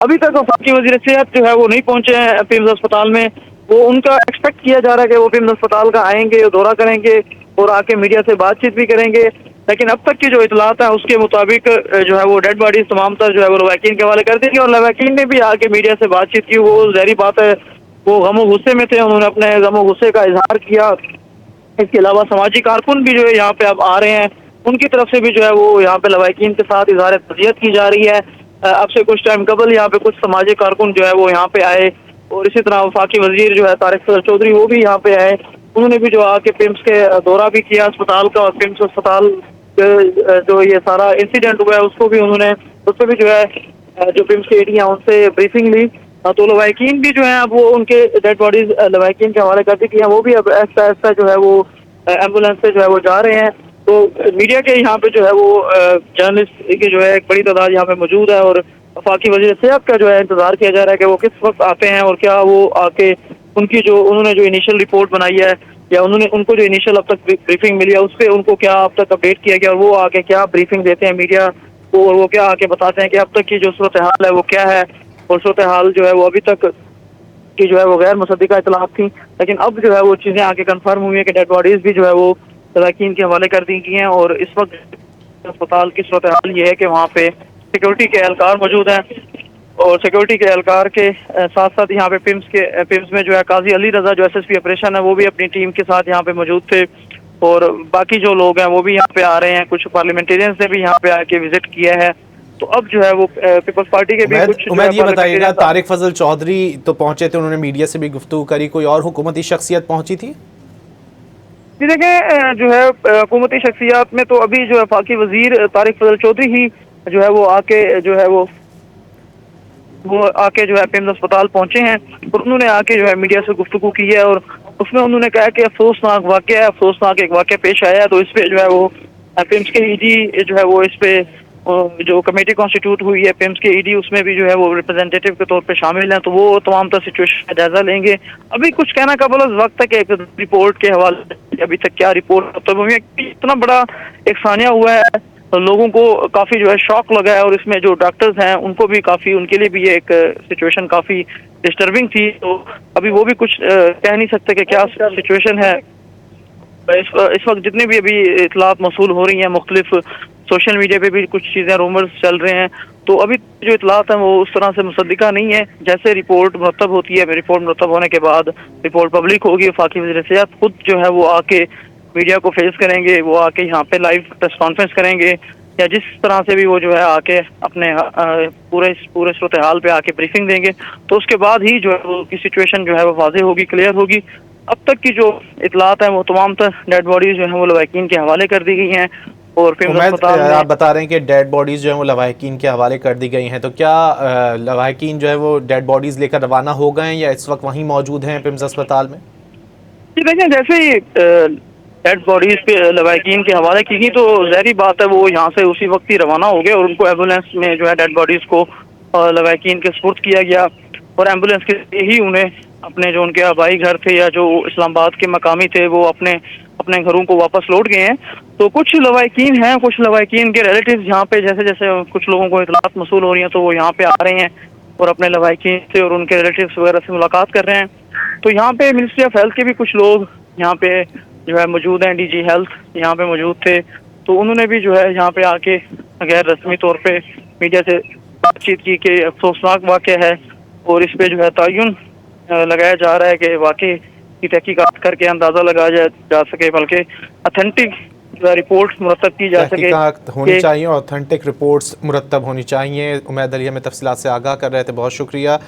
अभी तक वफाकी वज़ीर सेहत जो है वो नहीं पहुंचे हैं पिम्स अस्पताल में। वो उनका एक्सपेक्ट किया जा रहा है कि वो पिम्स अस्पताल का आएंगे, दौरा करेंगे और आके मीडिया से बातचीत भी करेंगे, लेकिन अब तक की जो इतलात है उसके मुताबिक जो है वो डेड बॉडीज तमाम तर जो है वो लवाकिन के हवाले कर दी गई। और लवाकिन ने भी आके मीडिया से बातचीत की। वो ज़ाहिर बात है वो गमो गुस्से में थे, उन्होंने अपने गमो गुस्से का इजहार किया। इसके अलावा समाजी कारकुन भी जो है यहाँ पे अब आ रहे हैं, उनकी तरफ से भी जो है वो यहाँ पे लवाकिन के साथ इजहार तज़ियत की जा रही है। अब से कुछ टाइम कबल यहाँ पे कुछ समाजी कारकुन जो है वो यहाँ पे आए और इसी तरह वफाकी वजीर जो है तारिक फजल चौधरी वो भी यहाँ पे आए। उन्होंने भी जो आके पिम्स के दौरा भी किया अस्पताल का, और पिम्स अस्पताल जो ये सारा इंसिडेंट हुआ है उसको भी उन्होंने, उस पर भी जो है जो पिम्स के एडी हैं उनसे ब्रीफिंग ली। तो लवाकिन भी जो है अब वो उनके डेड बॉडीज लवाकिन के हवाले कर दी गई हैं। वो भी अब ऐसा ऐसा जो है वो एम्बुलेंस से जो है वो जा रहे हैं। तो मीडिया के यहाँ पे जो है वो जर्नलिस्ट की जो है एक बड़ी तादाद यहाँ पे मौजूद है, और वफाकी वज़ीर सेहत का जो है इंतजार किया जा रहा है कि वो किस वक्त आते हैं और क्या वो आके उनकी जो उन्होंने जो इनिशियल रिपोर्ट बनाई है या उन्होंने उनको जो इनिशियल अब तक ब्रीफिंग मिली है उस पर उनको क्या अब तक अपडेट किया गया और वो आके क्या ब्रीफिंग देते हैं मीडिया को, और वो क्या आके बताते हैं कि अब तक की जो सूरत हाल है वो क्या है। और सूरत हाल जो है वो अभी तक की जो है वो गैर मुसद्दिका इतलात थी, लेकिन अब जो है वो चीज़ें आके कन्फर्म हुई है कि डेड बॉडीज़ भी जो है वो लवाकिन के हवाले कर दी गई हैं। और इस वक्त अस्पताल की सूरत हाल ये है कि वहाँ पे सिक्योरिटी के एहलकार मौजूद हैं, और सिक्योरिटी के एहलकार के साथ साथ यहाँ पे पिम्स में जो है काजी अली रजा जो SSP ऑपरेशन है वो भी अपनी टीम के साथ यहाँ पे मौजूद थे, और बाकी जो लोग हैं वो भी यहाँ पे आ रहे हैं। कुछ पार्लियामेंटेरियंस ने भी यहाँ पे आके विजिट किया है। तो अब जो है वो पीपल्स पार्टी के भी कुछ उमैद ये बताइएगा, तारिक फजल चौधरी तो पहुंचे थे, उन्होंने मीडिया से भी गुफ्तगू करी, कोई और हुकूमती शख्सियत पहुंची थी? जी देखें, जो है हुकूमती शख्सियात में तो अभी जो है वफाकी वजीर तारिक फजल चौधरी ही जो है वो आके जो है वो आके जो है पिम्स अस्पताल पहुंचे हैं, और उन्होंने आके जो है मीडिया से गुफ्तगू की है। और उसमें उन्होंने कहा कि अफसोसनाक वाक़या है, अफसोसनाक एक वाक़या पेश आया है। तो इस पे जो है वो पिम्स के ED जो है वो इस पे जो कमेटी कॉन्स्टिट्यूट हुई है पिम्स के ED उसमें भी जो है वो रिप्रेजेंटेटिव के तौर पे शामिल हैं। तो वो तमाम तर सिचुएशन का जायजा लेंगे। अभी कुछ कहना कबल वक्त है कि एक रिपोर्ट के हवाले अभी तक क्या रिपोर्ट तो इतना बड़ा एक सानिया हुआ है, तो लोगों को काफ़ी जो है शॉक लगा है, और इसमें जो डॉक्टर्स हैं उनको भी काफ़ी, उनके लिए भी ये एक सिचुएशन काफ़ी डिस्टर्बिंग थी। तो अभी वो भी कुछ कह नहीं सकते कि क्या सिचुएशन है। इस वक्त जितने भी अभी इतलात मौसूल हो रही हैं मुख्तलिफ सोशल मीडिया पे भी कुछ चीज़ें रूमर्स चल रहे हैं, तो अभी जो इतलात हैं वो उस तरह से मुसद्दिका नहीं है। जैसे रिपोर्ट मुरतब होती है, रिपोर्ट मुरतब होने के बाद रिपोर्ट पब्लिक होगी, वफाकी वज़ीर सेहत खुद जो है वो आके मीडिया को फेस करेंगे, वो आके यहाँ पे लाइव प्रेस कॉन्फ्रेंस करेंगे, या जिस तरह से भी वो जो है आके अपने पूरे सूरत हाल पे आके ब्रीफिंग देंगे। तो उसके बाद ही जो है वो की सिचुएशन जो है वो वाज़ेह होगी, क्लियर होगी। अब तक की जो इतलात हैं वो तमाम तर डेड बॉडीज जो है वो लवाकिन के हवाले कर दी गई हैं। और आप बता रहे हैं कि डेड बॉडीज जो है वो लवाकिन के हवाले कर दी गई हैं, तो क्या लवाकिन जो है वो डेड बॉडीज लेकर रवाना हो गए हैं या इस वक्त वहीं मौजूद हैं पिम्स अस्पताल में? जी देखें, जैसे ही डेड बॉडीज पे लवाकिन के हवाले की गई तो ज़ाहिर बात है वो यहाँ से उसी वक्त ही रवाना हो गए, और उनको एम्बुलेंस में जो है डेड बॉडीज को लवाकिन के सुपुर्द किया गया, और एम्बुलेंस के ही उन्हें अपने जो उनके आबाई घर थे या जो इस्लामाबाद के मकामी थे वो अपने घरों को वापस लौट गए हैं। तो कुछ लवाकिन हैं, कुछ लवाकिन के रिलेटिव्स यहाँ पे जैसे जैसे कुछ लोगों को इतलात मौसूल हो रही हैं तो वो यहाँ पे आ रहे हैं और अपने लवाकिन से और उनके रिलेटिव्स वगैरह से मुलाकात कर रहे हैं। तो यहाँ पे मिनिस्ट्री ऑफ हेल्थ के भी कुछ लोग यहाँ पे जो है मौजूद हैं, DG हेल्थ यहाँ पे मौजूद थे। तो उन्होंने भी जो है यहाँ पे आके गैर रस्मी तौर पे मीडिया से बातचीत की कि अफसोसनाक वाक़या है, और इस पे जो है तयन लगाया जा रहा है कि वाकई की तहकीकात करके अंदाज़ा लगाया जा सके, बल्कि अथेंटिक रिपोर्ट्स मुरतब की जा सके, होनी चाहिए, ऑथेंटिक रिपोर्ट्स मुरतब होनी चाहिए। उमैद अली हमें तफसीलात से आगाह कर रहे थे, बहुत शुक्रिया।